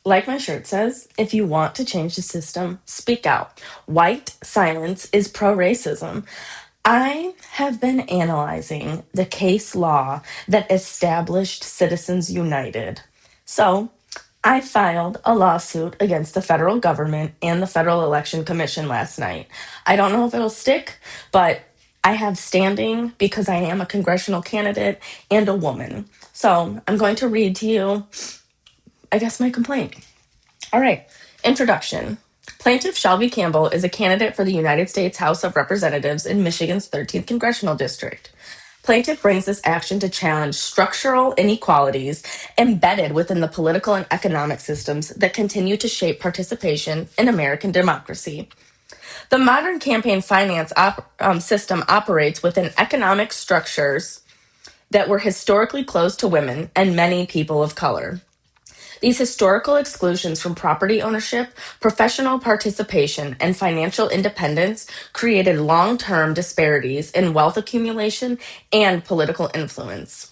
Like my shirt says, if you want to change the system, speak out. White silence is pro-racism. I have been analyzing the case law that established Citizens United. So, I filed a lawsuit against the federal government and the Federal Election Commission last night. I don't know if it'll stick, but I have standing because I am a congressional candidate and a woman. So, I'm going to read to you, I guess, my complaint. All right. Introduction. Plaintiff Shelby Campbell is a candidate for the United States House of Representatives in Michigan's 13th Congressional District. Plaintiff brings this action to challenge structural inequalities embedded within the political and economic systems that continue to shape participation in American democracy. The modern campaign finance system operates within economic structures that were historically closed to women and many people of color. These historical exclusions from property ownership, professional participation, and financial independence created long-term disparities in wealth accumulation and political influence.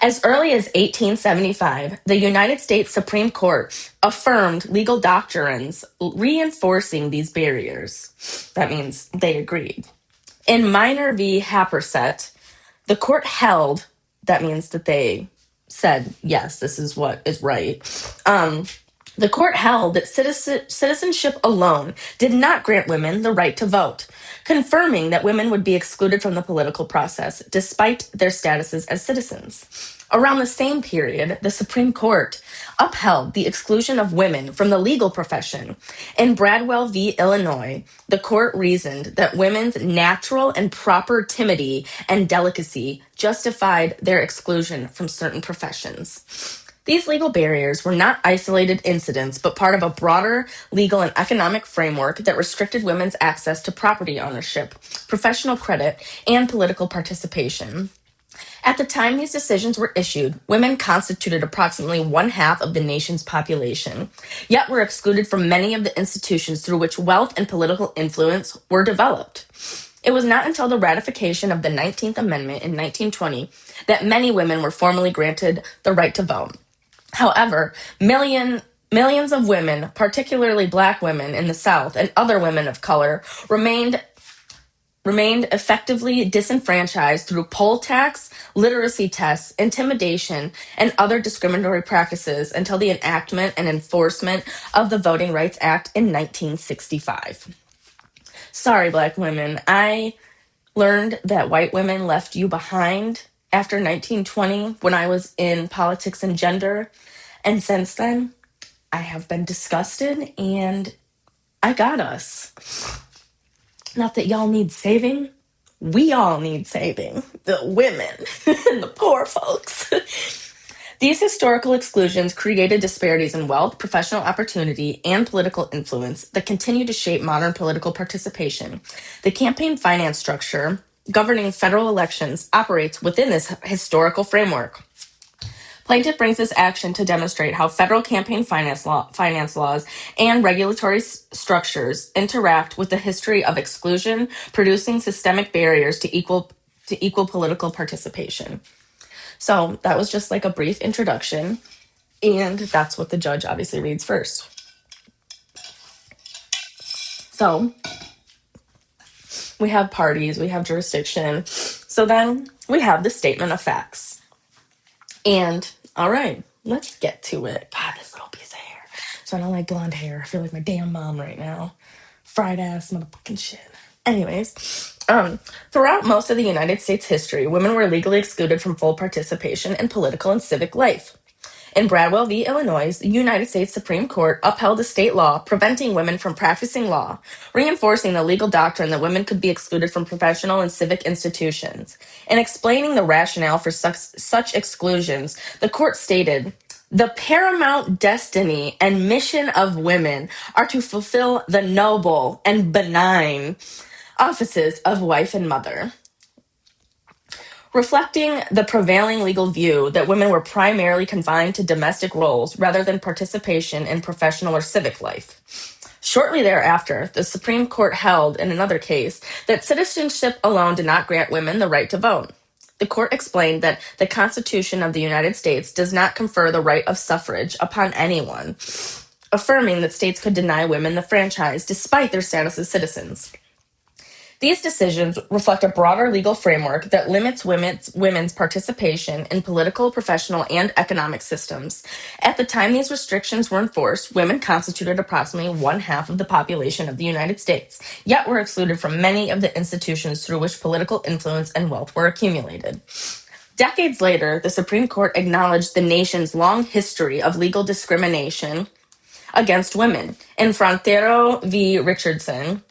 As early as 1875, the United States Supreme Court affirmed legal doctrines reinforcing these barriers. That means they agreed. In Minor v. Happersett, the court held, that means that they said, yes, this is what is right. The court held that citizenship alone did not grant women the right to vote, confirming that women would be excluded from the political process despite their statuses as citizens. Around the same period, the Supreme Court upheld the exclusion of women from the legal profession. In Bradwell v. Illinois, the court reasoned that women's natural and proper timidity and delicacy justified their exclusion from certain professions. These legal barriers were not isolated incidents, but part of a broader legal and economic framework that restricted women's access to property ownership, professional credit, and political participation. At the time these decisions were issued, women constituted approximately one-half of the nation's population, yet were excluded from many of the institutions through which wealth and political influence were developed. It was not until the ratification of the 19th Amendment in 1920 that many women were formally granted the right to vote. However, millions of women, particularly Black women in the South and other women of color, remained effectively disenfranchised through poll tax, literacy tests, intimidation, and other discriminatory practices until the enactment and enforcement of the Voting Rights Act in 1965. Sorry, Black women. I learned that white women left you behind after 1920 when I was in politics and gender. And since then, I have been disgusted and I got us. Not that y'all need saving. We all need saving. The women and the poor folks. These historical exclusions created disparities in wealth, professional opportunity, and political influence that continue to shape modern political participation. The campaign finance structure governing federal elections operates within this historical framework. Plaintiff brings this action to demonstrate how federal campaign finance laws and regulatory structures interact with the history of exclusion, producing systemic barriers to equal political participation. So that was just like a brief introduction, and that's what the judge obviously reads first. So we have parties, we have jurisdiction. So then we have the statement of facts. And all right, let's get to it. God, this little piece of hair. So I don't like blonde hair. I feel like my damn mom right now. Fried ass motherfucking shit. Anyways, throughout most of the United States history, women were legally excluded from full participation in political and civic life. In Bradwell v. Illinois, the United States Supreme Court upheld a state law preventing women from practicing law, reinforcing the legal doctrine that women could be excluded from professional and civic institutions. In explaining the rationale for such exclusions, the court stated, "The paramount destiny and mission of women are to fulfill the noble and benign offices of wife and mother." Reflecting the prevailing legal view that women were primarily confined to domestic roles rather than participation in professional or civic life. Shortly thereafter, the Supreme Court held in another case that citizenship alone did not grant women the right to vote. The court explained that the Constitution of the United States does not confer the right of suffrage upon anyone, affirming that states could deny women the franchise despite their status as citizens. These decisions reflect a broader legal framework that limits women's participation in political, professional, and economic systems. At the time these restrictions were enforced, women constituted approximately one-half of the population of the United States, yet were excluded from many of the institutions through which political influence and wealth were accumulated. Decades later, the Supreme Court acknowledged the nation's long history of legal discrimination against women. In Frontero v. Richardson,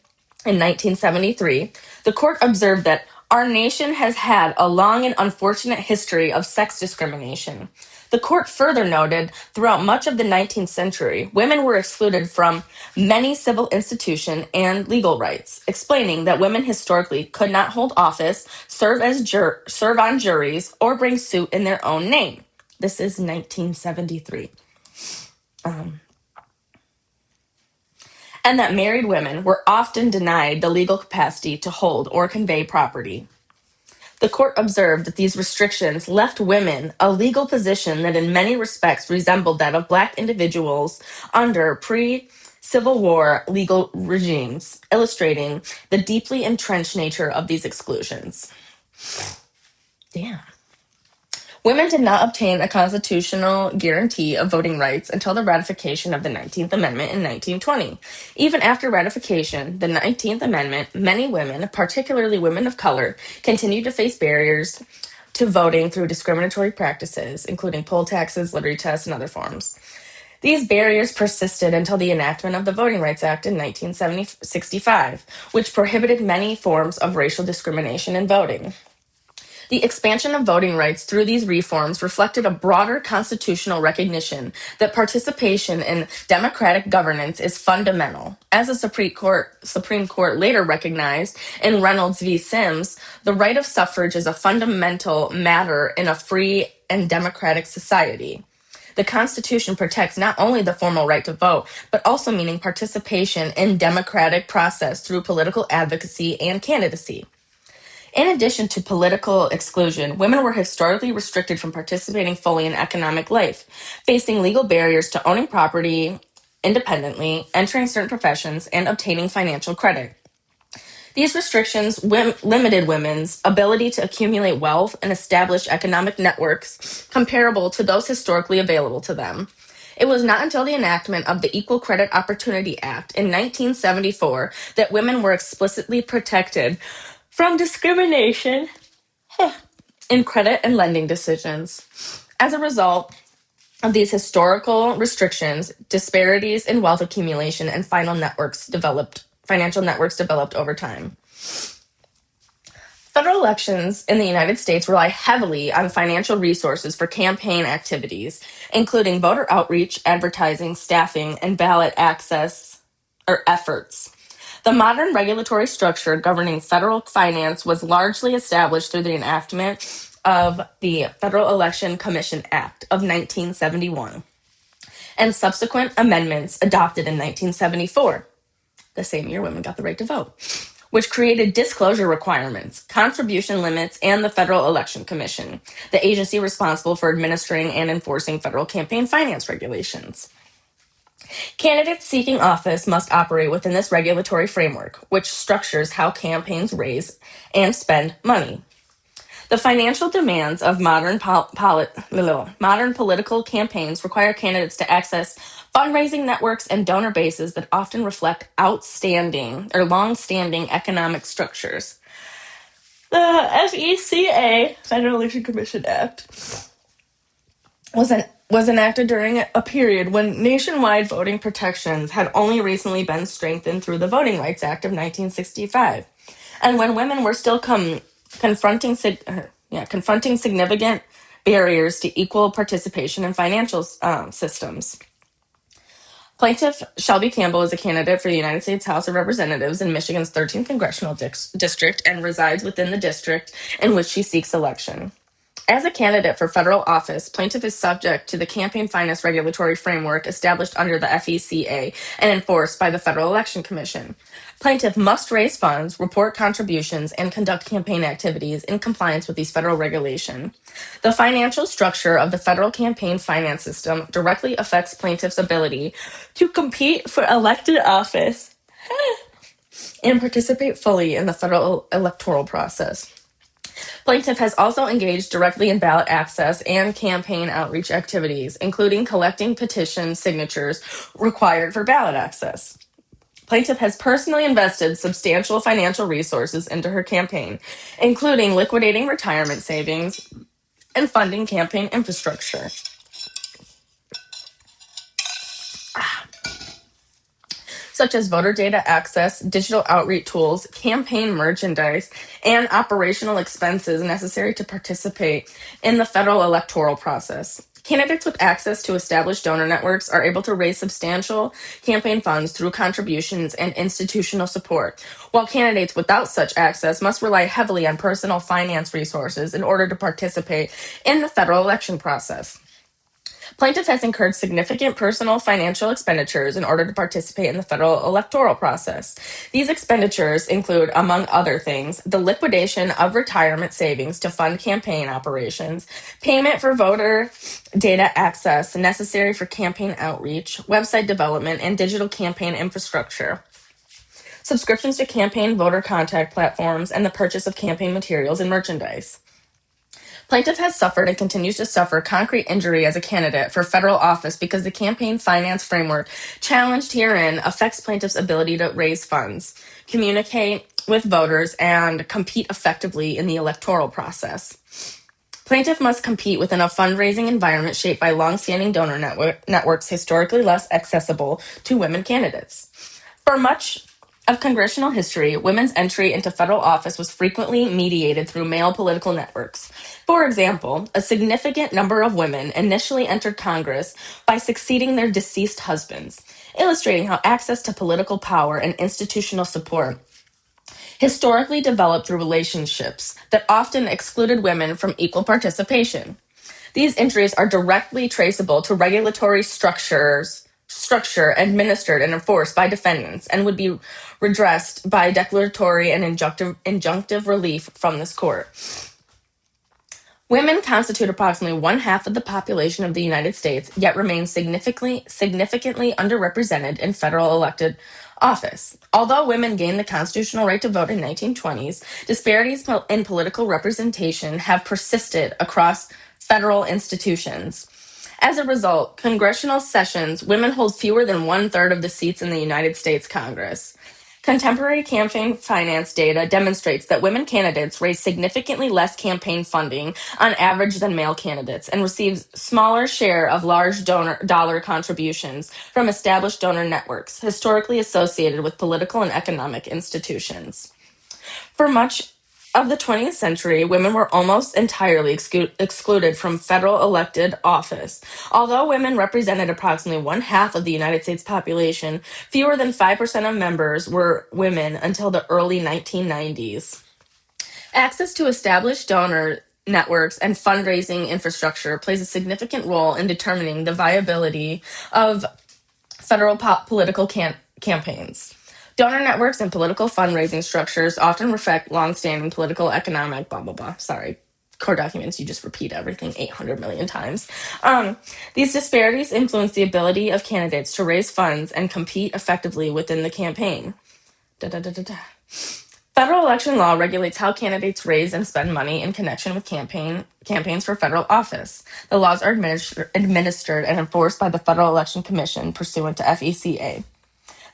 in 1973, the court observed that our nation has had a long and unfortunate history of sex discrimination. The court further noted throughout much of the 19th century, women were excluded from many civil institutions and legal rights, explaining that women historically could not hold office, serve on juries, or bring suit in their own name. This is 1973. And that married women were often denied the legal capacity to hold or convey property. The court observed that these restrictions left women a legal position that in many respects resembled that of Black individuals under pre-Civil War legal regimes, illustrating the deeply entrenched nature of these exclusions. Damn. Women did not obtain a constitutional guarantee of voting rights until the ratification of the 19th Amendment in 1920. Even after ratification, the 19th Amendment, many women, particularly women of color, continued to face barriers to voting through discriminatory practices, including poll taxes, literacy tests, and other forms. These barriers persisted until the enactment of the Voting Rights Act in 1965, which prohibited many forms of racial discrimination in voting. The expansion of voting rights through these reforms reflected a broader constitutional recognition that participation in democratic governance is fundamental. As the Supreme Court later recognized in Reynolds v. Sims, the right of suffrage is a fundamental matter in a free and democratic society. The Constitution protects not only the formal right to vote, but also meaning participation in democratic process through political advocacy and candidacy. In addition to political exclusion, women were historically restricted from participating fully in economic life, facing legal barriers to owning property independently, entering certain professions, and obtaining financial credit. These restrictions limited women's ability to accumulate wealth and establish economic networks comparable to those historically available to them. It was not until the enactment of the Equal Credit Opportunity Act in 1974 that women were explicitly protected from discrimination in credit and lending decisions. As a result of these historical restrictions, disparities in wealth accumulation and financial networks developed over time. Federal elections in the United States rely heavily on financial resources for campaign activities, including voter outreach, advertising, staffing, and ballot access efforts. The modern regulatory structure governing federal finance was largely established through the enactment of the Federal Election Commission Act of 1971 and subsequent amendments adopted in 1974, the same year women got the right to vote, which created disclosure requirements, contribution limits, and the Federal Election Commission, the agency responsible for administering and enforcing federal campaign finance regulations. Candidates seeking office must operate within this regulatory framework, which structures how campaigns raise and spend money. The financial demands of modern political campaigns require candidates to access fundraising networks and donor bases that often reflect long-standing economic structures. The FECA, Federal Election Commission Act, was enacted during a period when nationwide voting protections had only recently been strengthened through the Voting Rights Act of 1965, and when women were still confronting significant barriers to equal participation in financial systems. Plaintiff Shelby Campbell is a candidate for the United States House of Representatives in Michigan's 13th Congressional District and resides within the district in which she seeks election. As a candidate for federal office, plaintiff is subject to the campaign finance regulatory framework established under the FECA and enforced by the Federal Election Commission. Plaintiff must raise funds, report contributions, and conduct campaign activities in compliance with these federal regulations. The financial structure of the federal campaign finance system directly affects plaintiff's ability to compete for elected office and participate fully in the federal electoral process. Plaintiff has also engaged directly in ballot access and campaign outreach activities, including collecting petition signatures required for ballot access. Plaintiff has personally invested substantial financial resources into her campaign, including liquidating retirement savings and funding campaign infrastructure, such as voter data access, digital outreach tools, campaign merchandise, and operational expenses necessary to participate in the federal electoral process. Candidates with access to established donor networks are able to raise substantial campaign funds through contributions and institutional support, while candidates without such access must rely heavily on personal finance resources in order to participate in the federal election process. Plaintiff has incurred significant personal financial expenditures in order to participate in the federal electoral process. These expenditures include, among other things, the liquidation of retirement savings to fund campaign operations, payment for voter data access necessary for campaign outreach, website development, and digital campaign infrastructure, subscriptions to campaign voter contact platforms, and the purchase of campaign materials and merchandise. Plaintiff has suffered and continues to suffer concrete injury as a candidate for federal office because the campaign finance framework challenged herein affects plaintiff's ability to raise funds, communicate with voters, and compete effectively in the electoral process. Plaintiff must compete within a fundraising environment shaped by long-standing donor networks historically less accessible to women candidates. For much of congressional history, women's entry into federal office was frequently mediated through male political networks. For example, a significant number of women initially entered Congress by succeeding their deceased husbands, illustrating how access to political power and institutional support historically developed through relationships that often excluded women from equal participation. These injuries are directly traceable to regulatory structure administered and enforced by defendants and would be redressed by declaratory and injunctive relief from this court. Women constitute approximately one-half of the population of the United States, yet remain significantly underrepresented in federal elected office. Although women gained the constitutional right to vote in 1920s, disparities in political representation have persisted across federal institutions. As a result, congressional sessions, women hold fewer than one-third of the seats in the United States Congress. Contemporary campaign finance data demonstrates that women candidates raise significantly less campaign funding on average than male candidates and receive smaller share of large dollar contributions from established donor networks historically associated with political and economic institutions. For much of the 20th century, women were almost entirely excluded from federal elected office. Although women represented approximately one-half of the United States population, fewer than 5% of members were women until the early 1990s. Access to established donor networks and fundraising infrastructure plays a significant role in determining the viability of federal political campaigns. Donor networks and political fundraising structures often reflect longstanding political, economic, blah, blah, blah. Sorry, core documents, you just repeat everything 800 million times. These disparities influence the ability of candidates to raise funds and compete effectively within the campaign. Federal election law regulates how candidates raise and spend money in connection with campaigns for federal office. The laws are administered and enforced by the Federal Election Commission pursuant to FECA.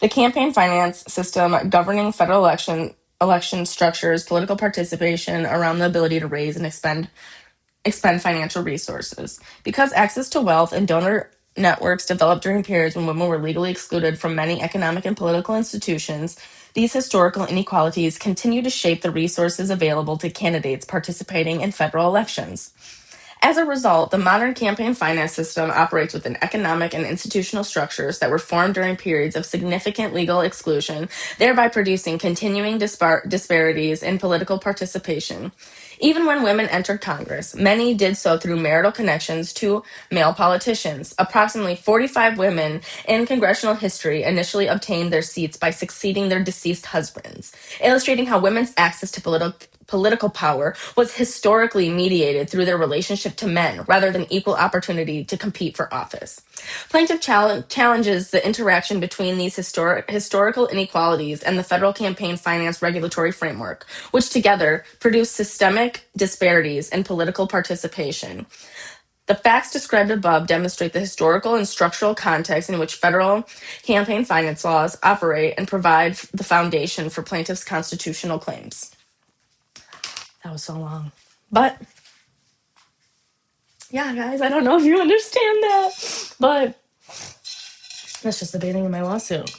The campaign finance system governing federal election structures political participation around the ability to raise and expend financial resources. Because access to wealth and donor networks developed during periods when women were legally excluded from many economic and political institutions, these historical inequalities continue to shape the resources available to candidates participating in federal elections. As a result, the modern campaign finance system operates within economic and institutional structures that were formed during periods of significant legal exclusion, thereby producing continuing disparities in political participation. Even when women entered Congress, many did so through marital connections to male politicians. Approximately 45 women in congressional history initially obtained their seats by succeeding their deceased husbands, illustrating how women's access to political power was historically mediated through their relationship to men rather than equal opportunity to compete for office. Plaintiff challenges the interaction between these historical inequalities and the federal campaign finance regulatory framework, which together produce systemic disparities in political participation. The facts described above demonstrate the historical and structural context in which federal campaign finance laws operate and provide the foundation for plaintiffs' constitutional claims. That was so long. But yeah, guys, I don't know if you understand that, but that's just the beginning of my lawsuit.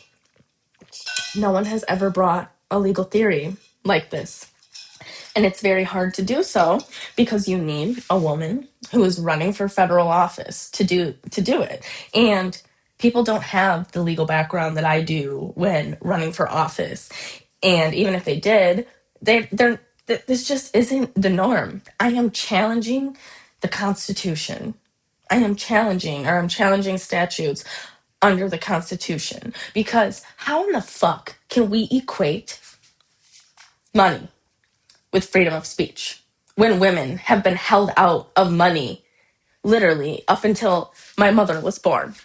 No one has ever brought a legal theory like this. And it's very hard to do so because you need a woman who is running for federal office to do it. And people don't have the legal background that I do when running for office. And even if they did, this just isn't the norm. I am challenging the Constitution. I'm challenging statutes under the Constitution because how in the fuck can we equate money with freedom of speech when women have been held out of money literally up until my mother was born?